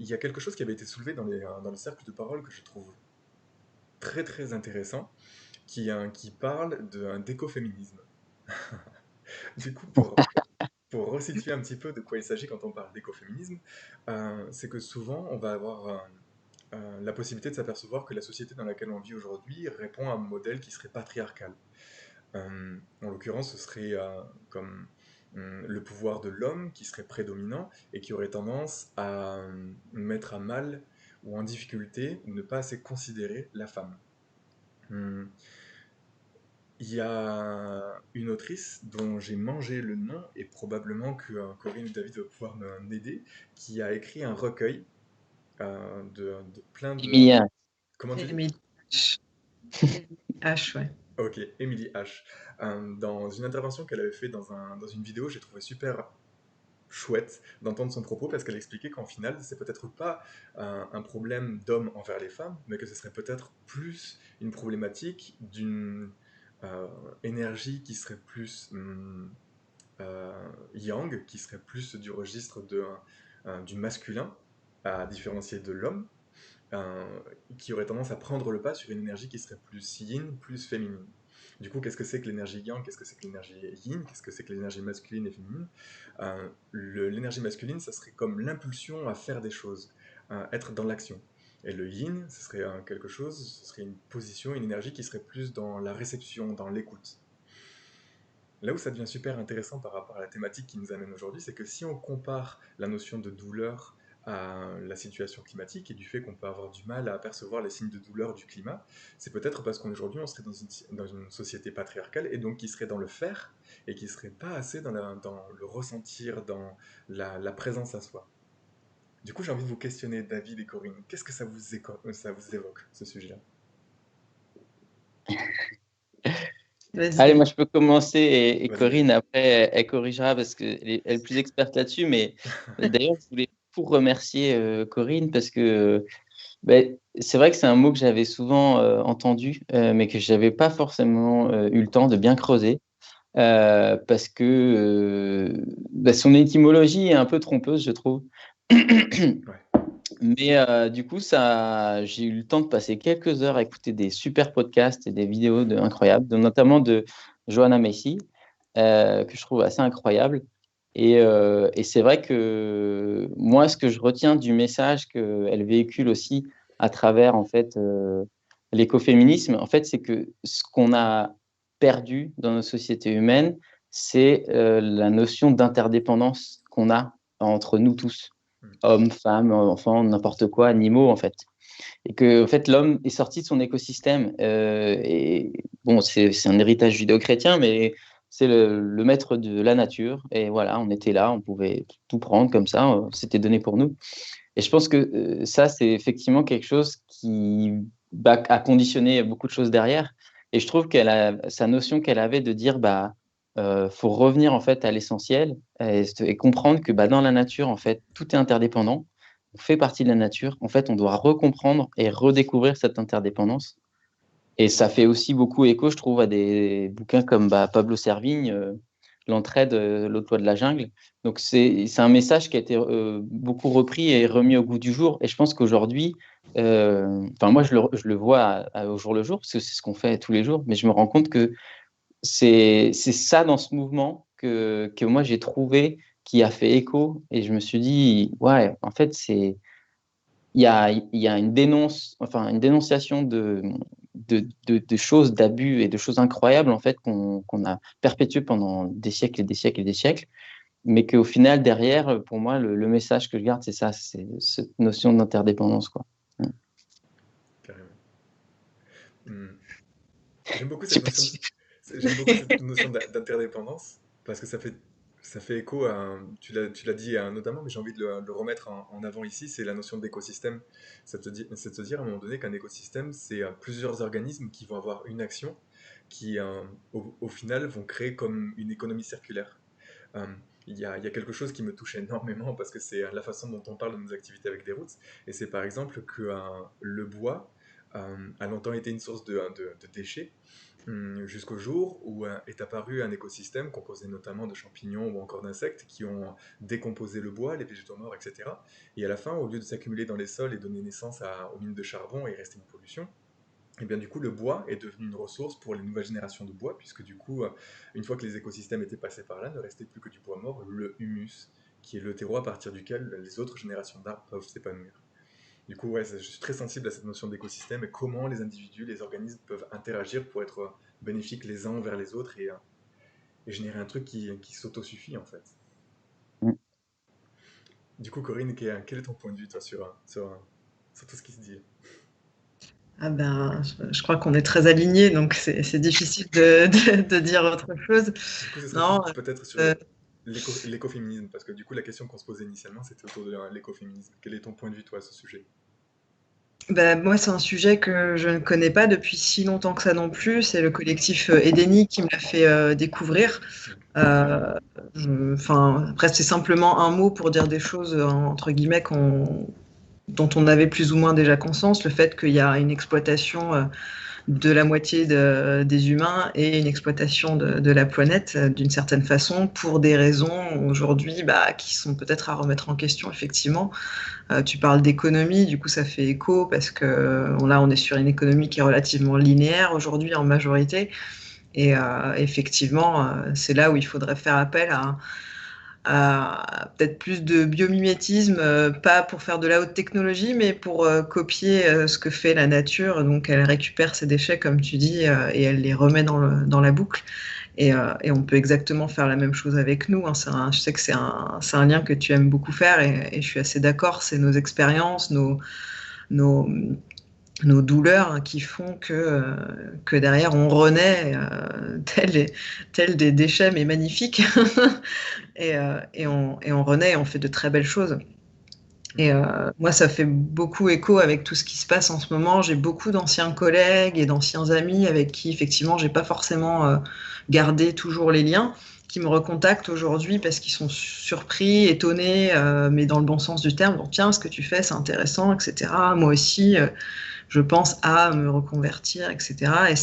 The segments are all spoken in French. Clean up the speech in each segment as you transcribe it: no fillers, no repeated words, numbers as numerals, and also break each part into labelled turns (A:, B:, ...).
A: il y a quelque chose qui avait été soulevé dans le cercle de parole que je trouve très très intéressant, qui parle d'écoféminisme. Du coup, pour resituer un petit peu de quoi il s'agit quand on parle d'écoféminisme, c'est que souvent on va avoir la possibilité de s'apercevoir que la société dans laquelle on vit aujourd'hui répond à un modèle qui serait patriarcal. En l'occurrence, ce serait comme le pouvoir de l'homme qui serait prédominant et qui aurait tendance à mettre à mal ou en difficulté ou ne pas assez considérer la femme. Hum, Il y a une autrice dont j'ai mangé le nom et probablement que Corinne ou David va pouvoir m'aider, qui a écrit un recueil de plein de...
B: Emilien.
A: Comment tu dis?
C: Émilie H. Émilie H, ouais.
A: Ok, Emily H. Dans une intervention qu'elle avait fait dans une vidéo, j'ai trouvé super chouette d'entendre son propos parce qu'elle expliquait qu'en final, c'est peut-être pas un problème d'hommes envers les femmes, mais que ce serait peut-être plus une problématique d'une euh, énergie qui serait plus yang, qui serait plus du registre du masculin, à différencier de l'homme, euh, qui aurait tendance à prendre le pas sur une énergie qui serait plus yin, plus féminine. Du coup, qu'est-ce que c'est que l'énergie yang? Qu'est-ce que c'est que l'énergie yin? Qu'est-ce que c'est que l'énergie masculine et féminine? L'énergie masculine, ça serait comme l'impulsion à faire des choses, être dans l'action. Et le yin, ce serait quelque chose, ce serait une position, une énergie qui serait plus dans la réception, dans l'écoute. Là où ça devient super intéressant par rapport à la thématique qui nous amène aujourd'hui, c'est que si on compare la notion de douleur à la situation climatique et du fait qu'on peut avoir du mal à apercevoir les signes de douleur du climat, c'est peut-être parce qu'aujourd'hui on serait dans une société patriarcale et donc qui serait dans le faire et qui serait pas assez dans le ressentir, dans la présence à soi. Du coup, j'ai envie de vous questionner, David et Corinne, qu'est-ce que ça vous évoque, ce sujet-là?
B: Allez, moi
C: Vas-y.
B: je peux commencer et
A: Vas-y,
B: Corinne
A: vas-y.
B: après elle corrigera parce qu'elle est plus experte là-dessus. Mais d'ailleurs, je voulais pour remercier Corinne parce que c'est vrai que c'est un mot que j'avais souvent entendu, mais que j'avais pas forcément eu le temps de bien creuser parce que son étymologie est un peu trompeuse, je trouve.
A: Ouais.
B: Mais du coup, j'ai eu le temps de passer quelques heures à écouter des super podcasts et des vidéos incroyables, notamment de Joanna Macy, que je trouve assez incroyable. Et c'est vrai que moi, ce que je retiens du message qu'elle véhicule aussi à travers en fait l'écoféminisme, en fait, c'est que ce qu'on a perdu dans nos sociétés humaines, c'est la notion d'interdépendance qu'on a entre nous tous,
A: Mm.
B: hommes, femmes, enfants, n'importe quoi, animaux en fait. Et que en fait l'homme est sorti de son écosystème. Et bon, c'est un héritage judéo-chrétien, mais c'est le maître de la nature. Et voilà, on était là, on pouvait tout prendre comme ça, c'était donné pour nous. Et je pense que ça, c'est effectivement quelque chose qui a conditionné beaucoup de choses derrière. Et je trouve sa notion qu'elle avait de dire, faut revenir en fait à l'essentiel et comprendre que dans la nature, en fait, tout est interdépendant. On fait partie de la nature. En fait, on doit recomprendre et redécouvrir cette interdépendance. Et ça fait aussi beaucoup écho, je trouve, à des bouquins comme Pablo Servigne, L'entraide, l'autre loi de la jungle. Donc c'est un message qui a été beaucoup repris et remis au goût du jour. Et je pense qu'aujourd'hui, enfin moi je le vois au jour le jour, parce que c'est ce qu'on fait tous les jours, mais je me rends compte que c'est ça dans ce mouvement que moi j'ai trouvé qui a fait écho. Et je me suis dit, ouais, en fait, il y a enfin, une dénonciation de choses, d'abus et de choses incroyables en fait qu'on a perpétuées pendant des siècles et des siècles et des siècles, mais qu'au final derrière, pour moi, le message que je garde, c'est ça, c'est cette notion d'interdépendance, quoi. Mm.
A: Carrément. Mm. J'aime beaucoup
B: Je sais
A: cette
B: pas
A: notion
B: si-
A: j'aime beaucoup cette notion d'interdépendance parce que ça fait écho à, tu l'as dit notamment, mais j'ai envie de le remettre en avant ici, c'est la notion d'écosystème. C'est de se dire à un moment donné qu'un écosystème, c'est plusieurs organismes qui vont avoir une action qui, au final, vont créer comme une économie circulaire. Euh, il y a quelque chose qui me touche énormément parce que c'est la façon dont on parle de nos activités avec des routes, et c'est par exemple que le bois a longtemps été une source de déchets, jusqu'au jour où est apparu un écosystème composé notamment de champignons ou encore d'insectes qui ont décomposé le bois, les végétaux morts, etc. Et à la fin, au lieu de s'accumuler dans les sols et donner naissance aux mines de charbon et rester une pollution, et bien du coup le bois est devenu une ressource pour les nouvelles générations de bois, puisque du coup, une fois que les écosystèmes étaient passés par là, ne restait plus que du bois mort, le humus, qui est le terreau à partir duquel les autres générations d'arbres peuvent s'épanouir. Du coup, ouais, je suis très sensible à cette notion d'écosystème et comment les individus, les organismes peuvent interagir pour être bénéfiques les uns envers les autres et générer un truc qui s'autosuffit en fait.
B: Mm.
A: Du coup, Corinne, quel est ton point de vue toi, sur tout ce qui se dit?
C: Ah ben, je crois qu'on est très alignés, donc c'est difficile de dire autre chose.
A: Du coup, ce serait plus
C: Non,
A: peut-être sur
C: euh,
A: l'écoféminisme, parce que du coup, la question qu'on se posait initialement, c'était autour de l'écoféminisme. Quel est ton point de vue toi à ce sujet?
C: ben, moi, c'est un sujet que je ne connais pas depuis si longtemps que ça non plus. C'est le collectif Edeni qui me l'a fait découvrir. Euh, Enfin, après, c'est simplement un mot pour dire des choses, entre guillemets, dont on avait plus ou moins déjà conscience. Le fait qu'il y a une exploitation de la moitié des humains et une exploitation de la planète d'une certaine façon pour des raisons aujourd'hui qui sont peut-être à remettre en question, effectivement. Tu parles d'économie, du coup ça fait écho parce que là on est sur une économie qui est relativement linéaire aujourd'hui en majorité. Et effectivement, c'est là où il faudrait faire appel à peut-être plus de biomimétisme, pas pour faire de la haute technologie, mais pour copier ce que fait la nature. Donc elle récupère ses déchets, comme tu dis, et elle les remet dans la boucle. Et on peut exactement faire la même chose avec nous. Hein. Je sais que c'est un lien que tu aimes beaucoup faire, et je suis assez d'accord. C'est nos expériences, nos, nos douleurs qui font que derrière on renaît tel des déchets, mais magnifiques. Et on renaît et on fait de très belles choses. Et moi, ça fait beaucoup écho avec tout ce qui se passe en ce moment. J'ai beaucoup d'anciens collègues et d'anciens amis avec qui, effectivement, j'ai pas forcément gardé toujours les liens, qui me recontactent aujourd'hui parce qu'ils sont surpris, étonnés, mais dans le bon sens du terme. Donc, tiens, ce que tu fais, c'est intéressant, etc. Moi aussi, je pense à me reconvertir, etc. Et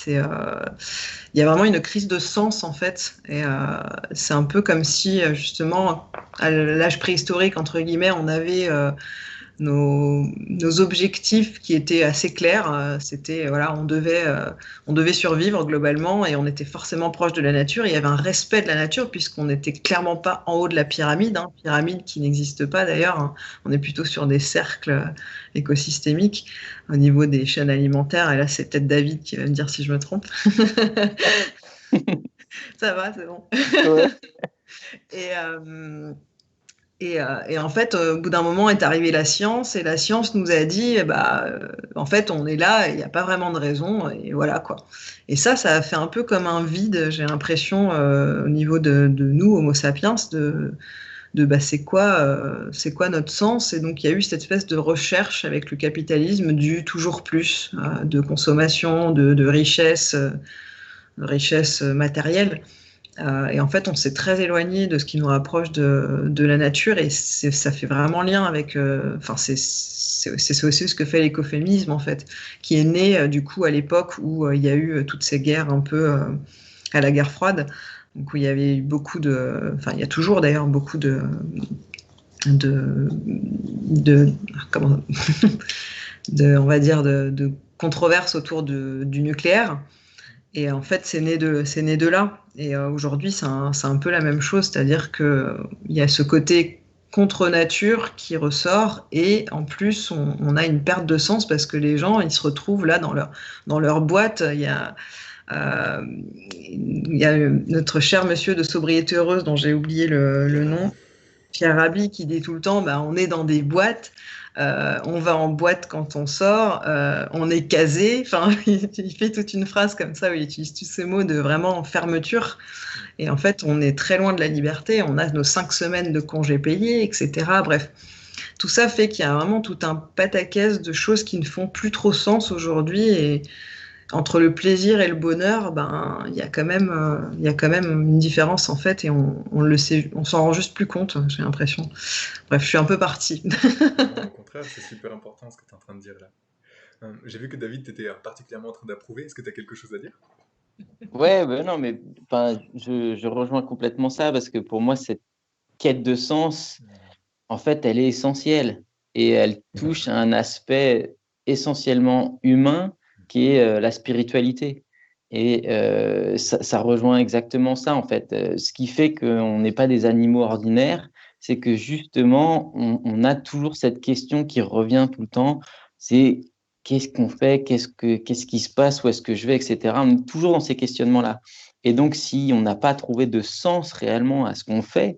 C: il y a vraiment une crise de sens en fait. Et c'est un peu comme si justement à l'âge préhistorique entre guillemets, on avait nos objectifs qui étaient assez clairs. C'était voilà, on devait survivre globalement et on était forcément proche de la nature. Il y avait un respect de la nature puisqu'on n'était clairement pas en haut de la pyramide, hein, pyramide qui n'existe pas d'ailleurs. Hein. On est plutôt sur des cercles écosystémiques au niveau des chaînes alimentaires. Et là, c'est peut-être David qui va me dire si je me trompe. Ça va, c'est bon.
B: Ouais.
C: Et, et en fait, au bout d'un moment est arrivée la science, et la science nous a dit, en fait, on est là, il n'y a pas vraiment de raison, et voilà quoi. Et ça a fait un peu comme un vide, j'ai l'impression, au niveau de nous, Homo sapiens, c'est quoi notre sens? Et donc il y a eu cette espèce de recherche avec le capitalisme du toujours plus, de consommation, de richesse matérielle. Et en fait, on s'est très éloigné de ce qui nous rapproche de la nature, et ça fait vraiment lien avec. Enfin, c'est aussi ce que fait l'écoféminisme en fait, qui est né du coup à l'époque où il y a eu toutes ces guerres un peu à la guerre froide, donc où il y avait eu beaucoup de. Enfin, il y a toujours d'ailleurs beaucoup de comment on va dire de controverses autour du nucléaire. Et en fait, c'est né de là. Et aujourd'hui, c'est un peu la même chose, c'est-à-dire qu'il y a ce côté contre nature qui ressort, et en plus, on a une perte de sens parce que les gens, ils se retrouvent là dans leur boîte. Il y a notre cher monsieur de Sobriété Heureuse, dont j'ai oublié le nom, Pierre Rabhi, qui dit tout le temps, on est dans des boîtes. On va en boîte quand on sort, on est casé. Enfin, il fait toute une phrase comme ça où il utilise tous ces mots de vraiment fermeture. Et en fait, on est très loin de la liberté. On a nos 5 semaines de congés payés, etc. Bref, tout ça fait qu'il y a vraiment tout un pataquès de choses qui ne font plus trop sens aujourd'hui. Et entre le plaisir et le bonheur, il y a quand même une différence en fait, et on le sait, on s'en rend juste plus compte, j'ai l'impression. Bref, je suis un peu partie.
A: Non, au contraire, c'est super important ce que tu es en train de dire là. J'ai vu que David, tu étais particulièrement en train d'approuver. Est-ce que tu as quelque chose à dire?
B: Ouais, ben non, mais enfin, je rejoins complètement ça parce que pour moi, cette quête de sens, en fait, elle est essentielle et elle touche à un aspect essentiellement humain qui est la spiritualité. Et ça rejoint exactement ça, en fait. Ce qui fait qu'on n'est pas des animaux ordinaires, c'est que justement, on a toujours cette question qui revient tout le temps, c'est qu'est-ce qu'on fait, qu'est-ce qui se passe, où est-ce que je vais, etc. On est toujours dans ces questionnements-là. Et donc, si on n'a pas trouvé de sens réellement à ce qu'on fait,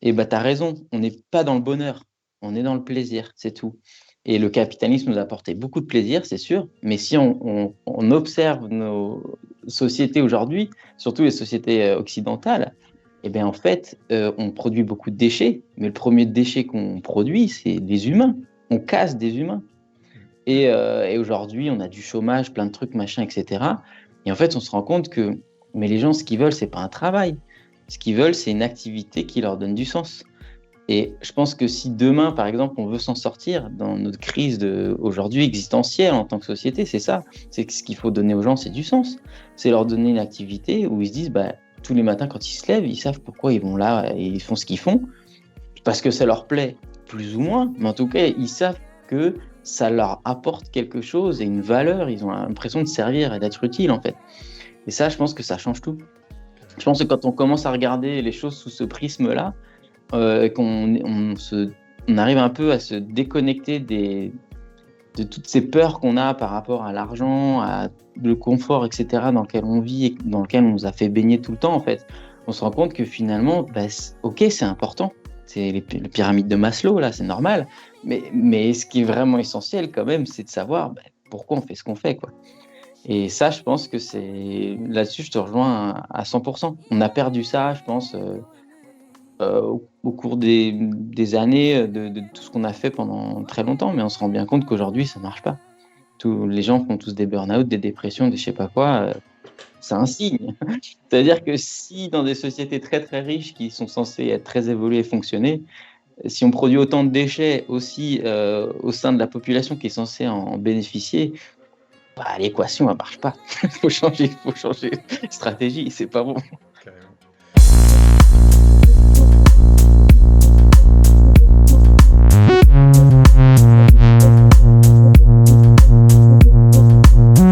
B: et bah, tu as raison, on n'est pas dans le bonheur, on est dans le plaisir, c'est tout. Et le capitalisme nous a apporté beaucoup de plaisir, c'est sûr, mais si on observe nos sociétés aujourd'hui, surtout les sociétés occidentales, eh bien, en fait, on produit beaucoup de déchets, mais le premier déchet qu'on produit, c'est des humains. On casse des humains. Et aujourd'hui, on a du chômage, plein de trucs, machin, etc. Et en fait, on se rend compte que mais les gens, ce qu'ils veulent, c'est pas un travail. Ce qu'ils veulent, c'est une activité qui leur donne du sens. Et je pense que si demain, par exemple, on veut s'en sortir dans notre crise aujourd'hui existentielle en tant que société, c'est ça. C'est que ce qu'il faut donner aux gens, c'est du sens. C'est leur donner une activité où ils se disent, bah, tous les matins quand ils se lèvent, ils savent pourquoi ils vont là et ils font ce qu'ils font, parce que ça leur plaît, plus ou moins, mais en tout cas, ils savent que ça leur apporte quelque chose et une valeur. Ils ont l'impression de servir et d'être utile, en fait. Et ça, je pense que ça change tout. Je pense que quand on commence à regarder les choses sous ce prisme-là, on arrive un peu à se déconnecter de toutes ces peurs qu'on a par rapport à l'argent, à le confort, etc., dans lequel on vit et dans lequel on nous a fait baigner tout le temps, en fait. On se rend compte que finalement, bah, ok, c'est important. C'est les pyramides de Maslow, là, c'est normal. Mais ce qui est vraiment essentiel, quand même, c'est de savoir bah, pourquoi on fait ce qu'on fait, quoi. Et ça, je pense que c'est... Là-dessus, je te rejoins à 100%. On a perdu ça, je pense, au cours des années, de tout ce qu'on a fait pendant très longtemps, mais on se rend bien compte qu'aujourd'hui, ça marche pas. Les gens font tous des burn-out, des dépressions, des je sais pas quoi. C'est un signe. C'est-à-dire que si dans des sociétés très très riches qui sont censées être très évoluées et fonctionner, si on produit autant de déchets aussi au sein de la population qui est censée en bénéficier, bah, l'équation elle marche pas. Faut changer de stratégie, c'est pas bon.
A: Carrément.